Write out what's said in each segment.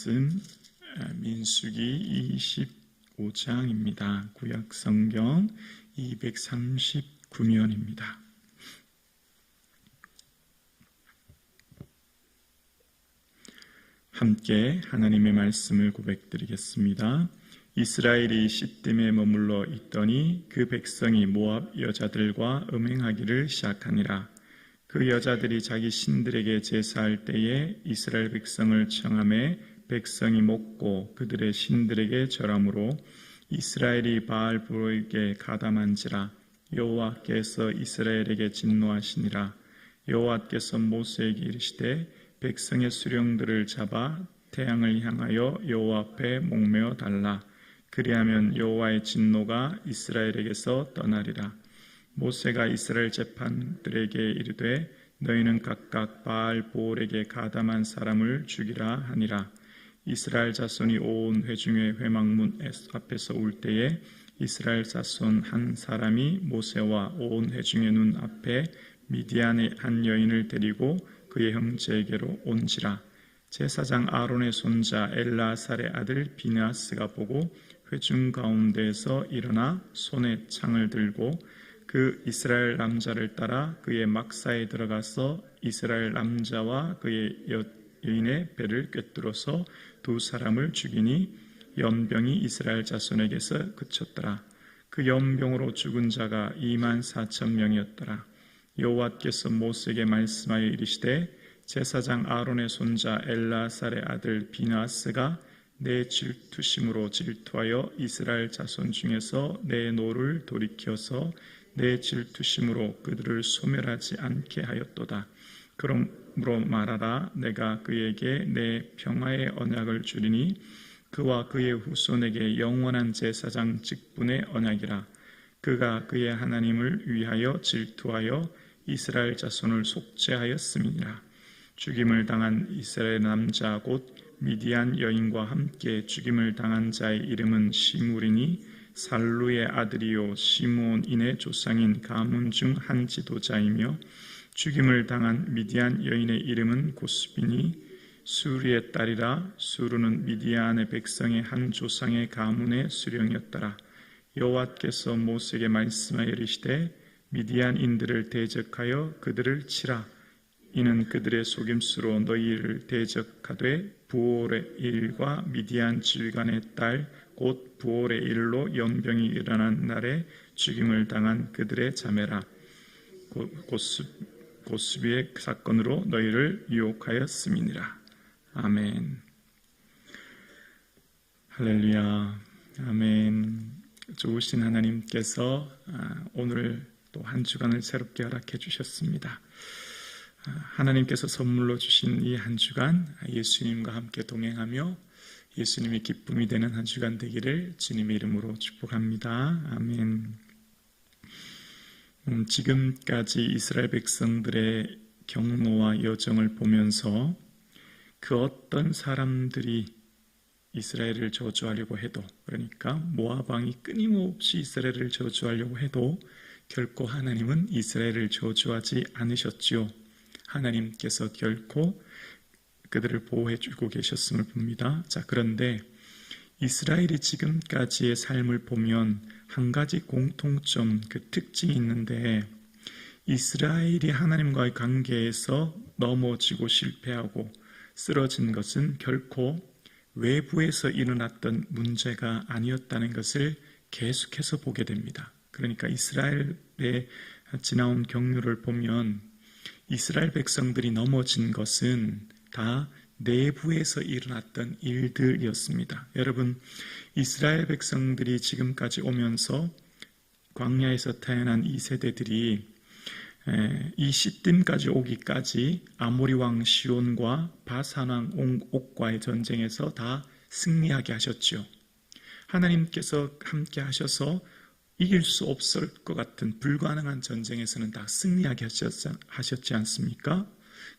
말씀 민수기 25장입니다. 구약성경 239면입니다. 함께 하나님의 말씀을 고백드리겠습니다. 이스라엘이 시딤에 머물러 있더니 그 백성이 모압 여자들과 음행하기를 시작하니라. 그 여자들이 자기 신들에게 제사할 때에 이스라엘 백성을 청하매 백성이 먹고 그들의 신들에게 절함으로 이스라엘이 바알보로에게 가담한지라. 여호와께서 이스라엘에게 진노하시니라. 여호와께서 모세에게 이르시되 백성의 수령들을 잡아 태양을 향하여 여호와 앞에 목매어 달라. 그리하면 여호와의 진노가 이스라엘에게서 떠나리라. 모세가 이스라엘 재판들에게 이르되 너희는 각각 바알보올에게 가담한 사람을 죽이라 하니라. 이스라엘 자손이 온 회중의 회막문 앞에서 울 때에 이스라엘 자손 한 사람이 모세와 온 회중의 눈 앞에 미디안의 한 여인을 데리고 그의 형제에게로 온지라. 제사장 아론의 손자 엘라살의 아들 비느하스가 보고 회중 가운데에서 일어나 손에 창을 들고 그 이스라엘 남자를 따라 그의 막사에 들어가서 이스라엘 남자와 그의 여인의 배를 꿰뚫어서 두 사람을 죽이니 연병이 이스라엘 자손에게서 그쳤더라. 그 연병으로 죽은 자가 24,000명이었더라. 여호와께서 모세에게 말씀하여 이르시되 제사장 아론의 손자 엘라살의 아들 비느하스가 내 질투심으로 질투하여 이스라엘 자손 중에서 내 노를 돌이켜서 내 질투심으로 그들을 소멸하지 않게 하였도다. 그러므로 말하라. 내가 그에게 내 평화의 언약을 주리니 그와 그의 후손에게 영원한 제사장 직분의 언약이라. 그가 그의 하나님을 위하여 질투하여 이스라엘 자손을 속죄하였음이니라. 죽임을 당한 이스라엘 남자 곧 미디안 여인과 함께 죽임을 당한 자의 이름은 시므리니 살루의 아들이요 시므온인의 조상인 가문 중 한 지도자이며 죽임을 당한 미디안 여인의 이름은 고스비니 수리의 딸이라. 수르는 미디안의 백성의 한 조상의 가문의 수령이었더라. 여호와께서 모세에게 말씀하여 이르시되 미디안인들을 대적하여 그들을 치라. 이는 그들의 속임수로 너희를 대적하되 부올의 일과 미디안 지휘관의 딸 곧 부올의 일로 연병이 일어난 날에 죽임을 당한 그들의 자매라. 고스비의 사건으로 너희를 유혹하였음이니라. 아멘. 할렐루야. 아멘. 좋으신 하나님께서 오늘 또 한 주간을 새롭게 허락해 주셨습니다. 하나님께서 선물로 주신 이 한 주간 예수님과 함께 동행하며 예수님이 기쁨이 되는 한 주간 되기를 주님의 이름으로 축복합니다. 아멘. 지금까지 이스라엘 백성들의 경로와 여정을 보면서 그 어떤 사람들이 이스라엘을 저주하려고 해도, 그러니까 모압 왕이 끊임없이 이스라엘을 저주하려고 해도 결코 하나님은 이스라엘을 저주하지 않으셨지요. 하나님께서 결코 그들을 보호해주고 계셨음을 봅니다. 자, 그런데 이스라엘이 지금까지의 삶을 보면 한 가지 공통점, 그 특징이 있는데 이스라엘이 하나님과의 관계에서 넘어지고 실패하고 쓰러진 것은 결코 외부에서 일어났던 문제가 아니었다는 것을 계속해서 보게 됩니다. 그러니까 이스라엘에 지나온 경로를 보면 이스라엘 백성들이 넘어진 것은 다 내부에서 일어났던 일들이었습니다. 여러분, 이스라엘 백성들이 지금까지 오면서 광야에서 태어난 이 세대들이 이 시딤까지 오기까지 아모리 왕 시온과 바산 왕 옥과의 전쟁에서 다 승리하게 하셨죠. 하나님께서 함께 하셔서 이길 수 없을 것 같은 불가능한 전쟁에서는 다 승리하게 하셨지 않습니까?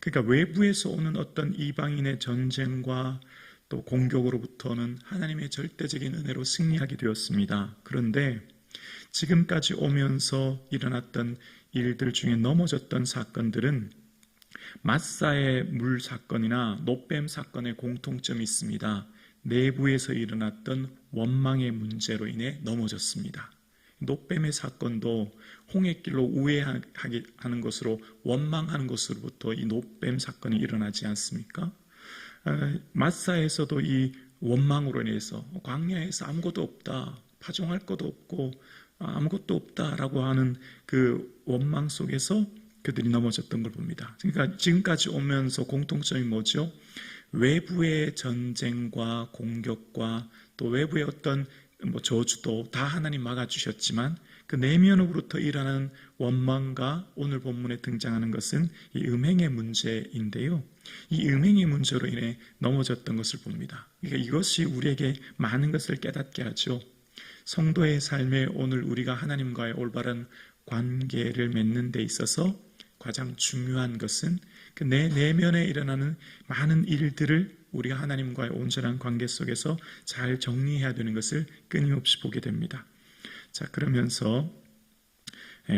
그러니까 외부에서 오는 어떤 이방인의 전쟁과 또 공격으로부터는 하나님의 절대적인 은혜로 승리하게 되었습니다. 그런데 지금까지 오면서 일어났던 일들 중에 넘어졌던 사건들은 마사의 물 사건이나 노뱀 사건의 공통점이 있습니다. 내부에서 일어났던 원망의 문제로 인해 넘어졌습니다. 노뱀의 사건도 홍해길로 우회하게 하는 것으로 원망하는 것으로부터 이 노뱀 사건이 일어나지 않습니까? 마사에서도 이 원망으로 인해서 광야에서 아무것도 없다, 파종할 것도 없고 아무것도 없다라고 하는 그 원망 속에서 그들이 넘어졌던 걸 봅니다. 그러니까 지금까지 오면서 공통점이 뭐죠? 외부의 전쟁과 공격과 또 외부의 어떤 저주도 다 하나님 막아주셨지만 그 내면으로부터 일어나는 원망과 오늘 본문에 등장하는 것은 이 음행의 문제인데요. 이 음행의 문제로 인해 넘어졌던 것을 봅니다. 그러니까 이것이 우리에게 많은 것을 깨닫게 하죠. 성도의 삶에 오늘 우리가 하나님과의 올바른 관계를 맺는 데 있어서 가장 중요한 것은 그 내 내면에 일어나는 많은 일들을 우리가 하나님과의 온전한 관계 속에서 잘 정리해야 되는 것을 끊임없이 보게 됩니다. 자, 그러면서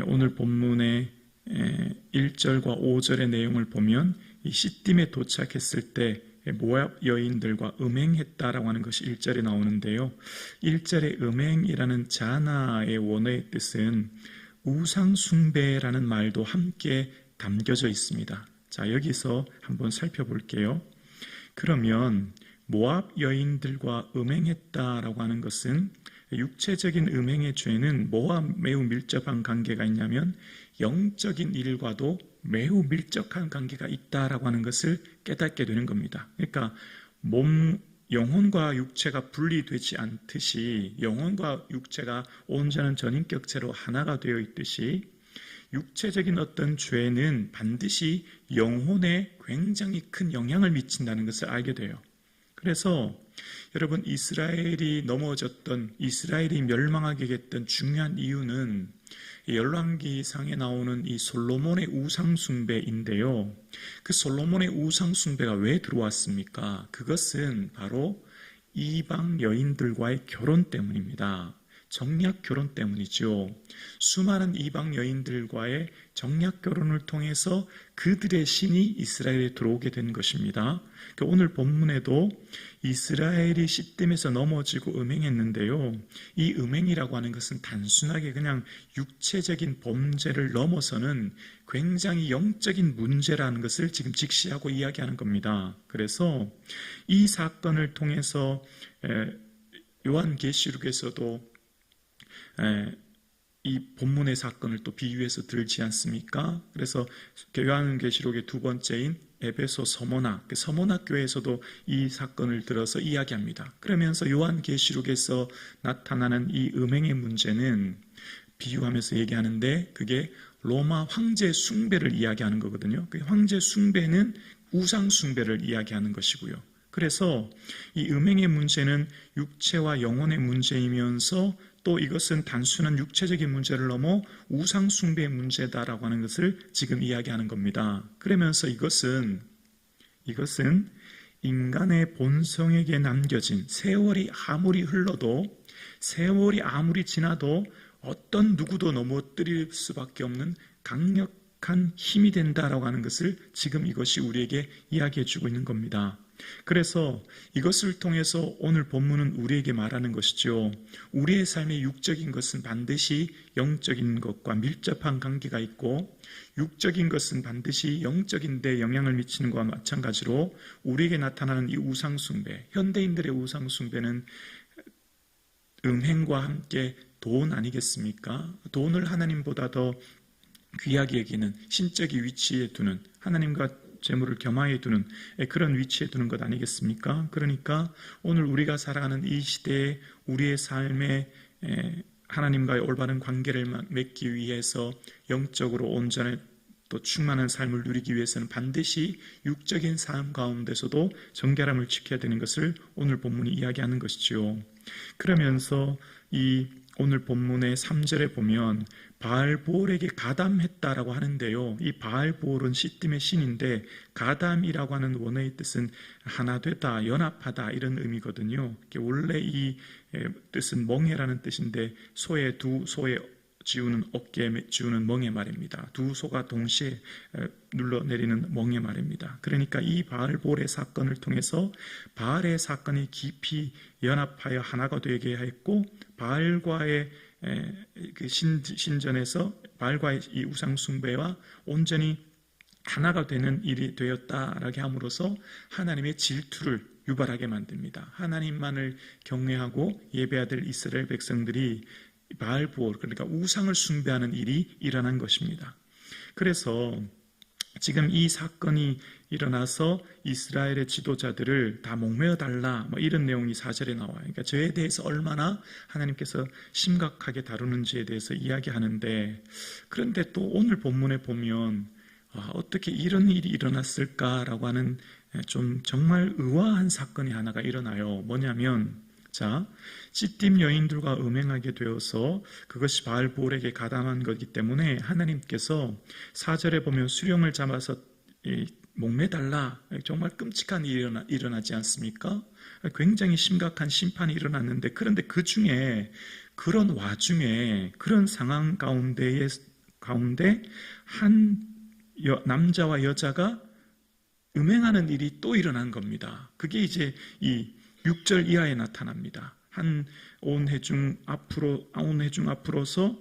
오늘 본문의 1절과 5절의 내용을 보면 이 시딤에 도착했을 때 모압 여인들과 음행했다라고 하는 것이 1절에 나오는데요. 1절의 음행이라는 자나의 원어의 뜻은 우상숭배라는 말도 함께 담겨져 있습니다. 자, 여기서 한번 살펴볼게요. 그러면 모압 여인들과 음행했다라고 하는 것은 육체적인 음행의 죄는 뭐와 매우 밀접한 관계가 있냐면 영적인 일과도 매우 밀접한 관계가 있다라고 하는 것을 깨닫게 되는 겁니다. 그러니까 영혼과 육체가 분리되지 않듯이 영혼과 육체가 온전한 전인격체로 하나가 되어 있듯이 육체적인 어떤 죄는 반드시 영혼에 굉장히 큰 영향을 미친다는 것을 알게 돼요. 그래서 여러분, 이스라엘이 넘어졌던, 이스라엘이 멸망하게 됐던 중요한 이유는 열왕기상에 나오는 이 솔로몬의 우상숭배인데요. 그 솔로몬의 우상숭배가 왜 들어왔습니까? 그것은 바로 이방 여인들과의 결혼 때문입니다. 정략 결혼 때문이죠. 수많은 이방 여인들과의 정략 결혼을 통해서 그들의 신이 이스라엘에 들어오게 된 것입니다. 오늘 본문에도 이스라엘이 시딤에서 넘어지고 음행했는데요. 이 음행이라고 하는 것은 단순하게 그냥 육체적인 범죄를 넘어서는 굉장히 영적인 문제라는 것을 지금 직시하고 이야기하는 겁니다. 그래서 이 사건을 통해서 요한계시록에서도 이 본문의 사건을 또 비유해서 들지 않습니까? 그래서 요한계시록의 두 번째인 에베소 서머나, 서머나 교회에서도 이 사건을 들어서 이야기합니다. 그러면서 요한계시록에서 나타나는 이 음행의 문제는 비유하면서 얘기하는데 그게 로마 황제 숭배를 이야기하는 거거든요. 그 황제 숭배는 우상 숭배를 이야기하는 것이고요. 그래서 이 음행의 문제는 육체와 영혼의 문제이면서 또 이것은 단순한 육체적인 문제를 넘어 우상 숭배의 문제다라고 하는 것을 지금 이야기하는 겁니다. 그러면서 이것은 인간의 본성에게 남겨진 세월이 아무리 흘러도 세월이 아무리 지나도 어떤 누구도 넘어뜨릴 수밖에 없는 강력한 힘이 된다라고 하는 것을 지금 이것이 우리에게 이야기해 주고 있는 겁니다. 그래서 이것을 통해서 오늘 본문은 우리에게 말하는 것이죠. 우리의 삶의 육적인 것은 반드시 영적인 것과 밀접한 관계가 있고 육적인 것은 반드시 영적인 데 영향을 미치는 것과 마찬가지로 우리에게 나타나는 이 우상숭배, 현대인들의 우상숭배는 음행과 함께 돈 아니겠습니까? 돈을 하나님보다 더 귀하게 여기는 신적인 위치에 두는 하나님과 재물을 겸하에 두는 그런 위치에 두는 것 아니겠습니까? 그러니까 오늘 우리가 살아가는 이 시대에 우리의 삶에 하나님과의 올바른 관계를 맺기 위해서 영적으로 온전한 또 충만한 삶을 누리기 위해서는 반드시 육적인 삶 가운데서도 정결함을 지켜야 되는 것을 오늘 본문이 이야기하는 것이죠. 그러면서 이 오늘 본문의 3절에 보면 바알보올에게 가담했다라고 하는데요. 이 바알보올은 시딤의 신인데 가담이라고 하는 원어의 뜻은 하나 되다, 연합하다 이런 의미거든요. 원래 이 뜻은 멍해라는 뜻인데 소의 두 소의 쥐우는 어깨에 쥐우는 멍의 말입니다. 두 소가 동시에 눌러내리는 멍의 말입니다. 그러니까 이 바알볼의 사건을 통해서 바알의 사건이 깊이 연합하여 하나가 되게 했고, 바알과의 그 신전에서 바알과의 이 우상 숭배와 온전히 하나가 되는 일이 되었다라고 함으로써 하나님의 질투를 유발하게 만듭니다. 하나님만을 경외하고 예배해야 될 이스라엘 백성들이 바알볼, 그러니까 우상을 숭배하는 일이 일어난 것입니다. 그래서 지금 이 사건이 일어나서 이스라엘의 지도자들을 다 목매어 달라, 이런 내용이 4절에 나와요. 그러니까 저에 대해서 얼마나 하나님께서 심각하게 다루는지에 대해서 이야기하는데, 그런데 또 오늘 본문에 보면 어떻게 이런 일이 일어났을까라고 하는 좀 정말 의아한 사건이 하나가 일어나요. 뭐냐면, 찌띠 여인들과 음행하게 되어서 그것이 바알볼에게 가담한 거기 때문에 하나님께서 4절에 보면 수령을 잡아서 목매달라, 정말 끔찍한 일이 일어나지 않습니까? 굉장히 심각한 심판이 일어났는데, 그런데 그 중에 그런 와중에 그런 상황 가운데 한 남자와 여자가 음행하는 일이 또 일어난 겁니다. 그게 이제 이 6절 이하에 나타납니다. 온 회중 앞으로서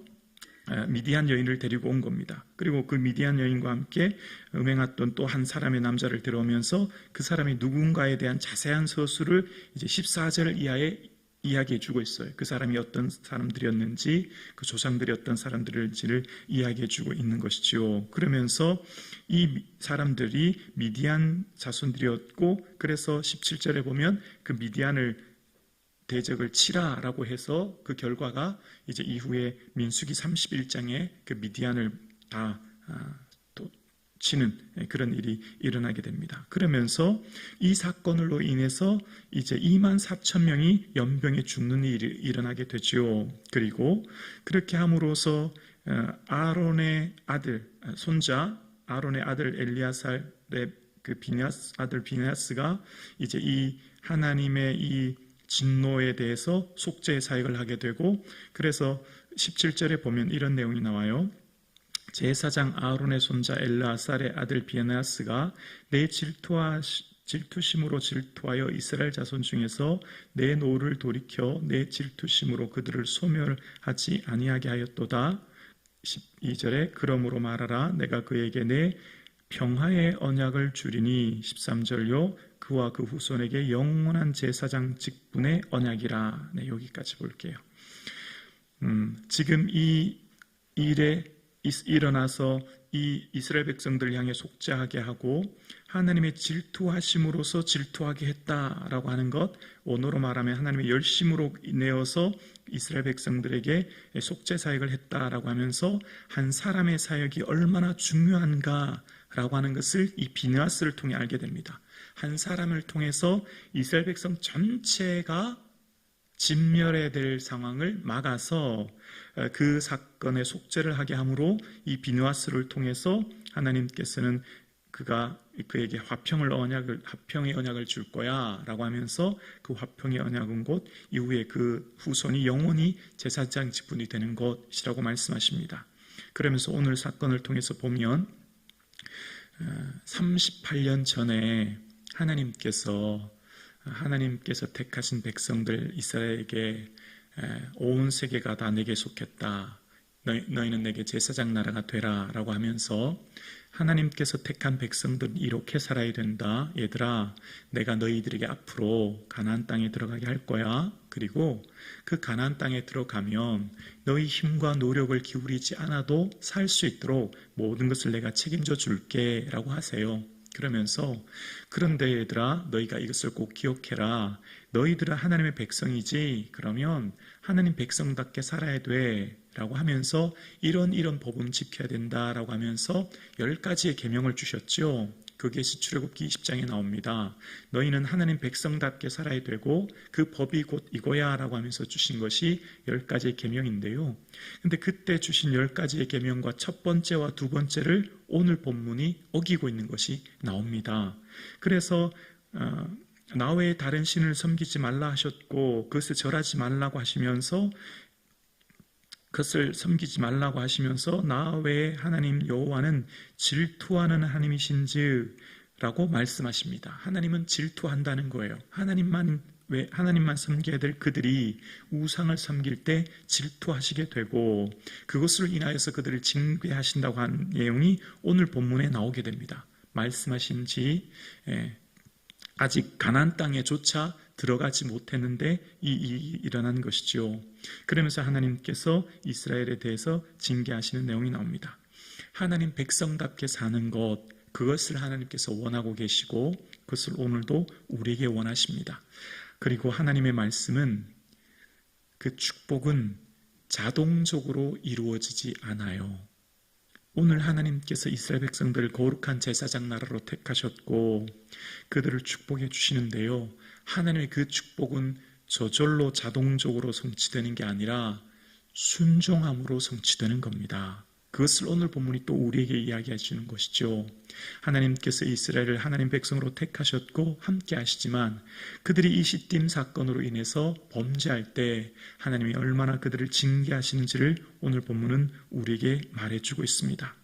미디안 여인을 데리고 온 겁니다. 그리고 그 미디안 여인과 함께 음행했던 또 한 사람의 남자를 들어오면서 그 사람이 누군가에 대한 자세한 서술을 이제 14절 이하에 이야기해 주고 있어요. 그 사람이 어떤 사람들이었는지, 그 조상들이 어떤 사람들인지를 이야기해 주고 있는 것이죠. 그러면서 이 사람들이 미디안 자손들이었고, 그래서 17절에 보면 그 미디안을 대적을 치라라고 해서 그 결과가 이제 이후에 민수기 31장에 그 미디안을 다 또 치는 그런 일이 일어나게 됩니다. 그러면서 이 사건으로 인해서 이제 24,000명이 연병에 죽는 일이 일어나게 되죠. 그리고 그렇게 함으로써 아론의 아들, 손자 아론의 아들 엘리아살의 그 아들 비냐스가 이제 이 하나님의 이 진노에 대해서 속죄의 사역을 하게 되고, 그래서 17절에 보면 이런 내용이 나와요. 제사장 아론의 손자 엘르아살의 아들 비냐스가 내 질투심으로 질투하여 이스라엘 자손 중에서 내 노를 돌이켜 내 질투심으로 그들을 소멸하지 아니하게 하였도다. 12절에 그러므로 말하라, 내가 그에게 내 평화의 언약을 주리니 13절요 그와 그 후손에게 영원한 제사장 직분의 언약이라. 여기까지 볼게요. 지금 이 일에 일어나서 이 이스라엘 백성들을 향해 속죄하게 하고 하나님의 질투하심으로써 질투하게 했다라고 하는 것, 원어로 말하면 하나님의 열심으로 인하여서 이스라엘 백성들에게 속죄 사역을 했다라고 하면서 한 사람의 사역이 얼마나 중요한가라고 하는 것을 이 비느하스를 통해 알게 됩니다. 한 사람을 통해서 이스라엘 백성 전체가 진멸해야 될 상황을 막아서 그 사건에 속죄를 하게 함으로 이 비느하스를 통해서 하나님께서는 그에게 화평의 언약을 줄 거야 라고 하면서 그 화평의 언약은 곧 이후에 그 후손이 영원히 제사장 직분이 되는 것이라고 말씀하십니다. 그러면서 오늘 사건을 통해서 보면 38년 전에 하나님께서 택하신 백성들 이스라엘에게 온 세계가 다 내게 속했다. 너희는 내게 제사장 나라가 되라 라고 하면서 하나님께서 택한 백성들은 이렇게 살아야 된다. 얘들아, 내가 너희들에게 앞으로 가나안 땅에 들어가게 할 거야. 그리고 그 가나안 땅에 들어가면 너희 힘과 노력을 기울이지 않아도 살 수 있도록 모든 것을 내가 책임져 줄게 라고 하세요. 그러면서 그런데 얘들아, 너희가 이것을 꼭 기억해라. 너희들은 하나님의 백성이지. 그러면 하나님 백성답게 살아야 돼 라고 하면서 이런 법은 지켜야 된다 라고 하면서 10가지의 계명을 주셨죠. 그게 출애굽기 20장에 나옵니다. 너희는 하나님 백성답게 살아야 되고 그 법이 곧 이거야 라고 하면서 주신 것이 10가지의 계명인데요. 근데 그때 주신 10가지의 계명과 첫 번째와 두 번째를 오늘 본문이 어기고 있는 것이 나옵니다. 그래서 나 외에 다른 신을 섬기지 말라 하셨고 그것을 절하지 말라고 하시면서 그것을 섬기지 말라고 하시면서 나 외에 하나님 여호와는 질투하는 하나님이신지라고 말씀하십니다. 하나님은 질투한다는 거예요. 하나님만 섬겨야 될 그들이 우상을 섬길 때 질투하시게 되고 그것으로 인하여서 그들을 징계하신다고 한 내용이 오늘 본문에 나오게 됩니다. 말씀하신 지 아직 가나안 땅에조차 들어가지 못했는데 이 일이 일어난 것이죠. 그러면서 하나님께서 이스라엘에 대해서 징계하시는 내용이 나옵니다. 하나님 백성답게 사는 것, 그것을 하나님께서 원하고 계시고 그것을 오늘도 우리에게 원하십니다. 그리고 하나님의 말씀은 그 축복은 자동적으로 이루어지지 않아요. 오늘 하나님께서 이스라엘 백성들을 거룩한 제사장 나라로 택하셨고 그들을 축복해 주시는데요. 하나님의 그 축복은 저절로 자동적으로 성취되는 게 아니라 순종함으로 성취되는 겁니다. 그것을 오늘 본문이 또 우리에게 이야기해 주는 것이죠. 하나님께서 이스라엘을 하나님 백성으로 택하셨고 함께 하시지만 그들이 이 시딤 사건으로 인해서 범죄할 때 하나님이 얼마나 그들을 징계하시는지를 오늘 본문은 우리에게 말해주고 있습니다.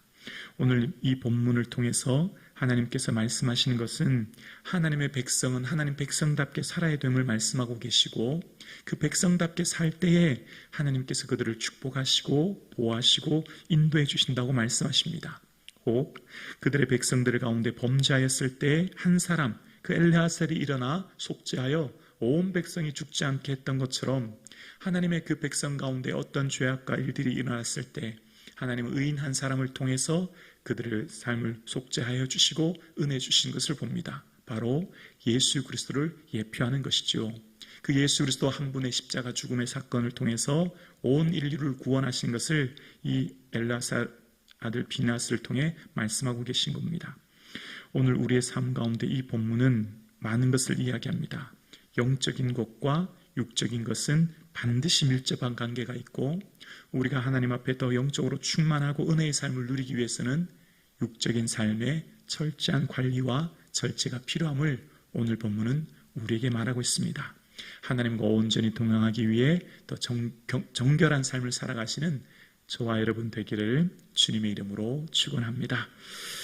오늘 이 본문을 통해서 하나님께서 말씀하시는 것은 하나님의 백성은 하나님 백성답게 살아야 됨을 말씀하고 계시고 그 백성답게 살 때에 하나님께서 그들을 축복하시고 보호하시고 인도해 주신다고 말씀하십니다. 혹 그들의 백성들 가운데 범죄하였을 때 한 사람 그 엘레아살이 일어나 속죄하여 온 백성이 죽지 않게 했던 것처럼 하나님의 그 백성 가운데 어떤 죄악과 일들이 일어났을 때 하나님은 의인 한 사람을 통해서 그들의 삶을 속죄하여 주시고 은혜 주신 것을 봅니다. 바로 예수 그리스도를 예표하는 것이죠. 그 예수 그리스도 한 분의 십자가 죽음의 사건을 통해서 온 인류를 구원하신 것을 이 엘라살 아들 비나스를 통해 말씀하고 계신 겁니다. 오늘 우리의 삶 가운데 이 본문은 많은 것을 이야기합니다. 영적인 것과 육적인 것은 반드시 밀접한 관계가 있고 우리가 하나님 앞에 더 영적으로 충만하고 은혜의 삶을 누리기 위해서는 육적인 삶의 철저한 관리와 절제가 필요함을 오늘 본문은 우리에게 말하고 있습니다. 하나님과 온전히 동행하기 위해 더 정결한 삶을 살아가시는 저와 여러분 되기를 주님의 이름으로 축원합니다.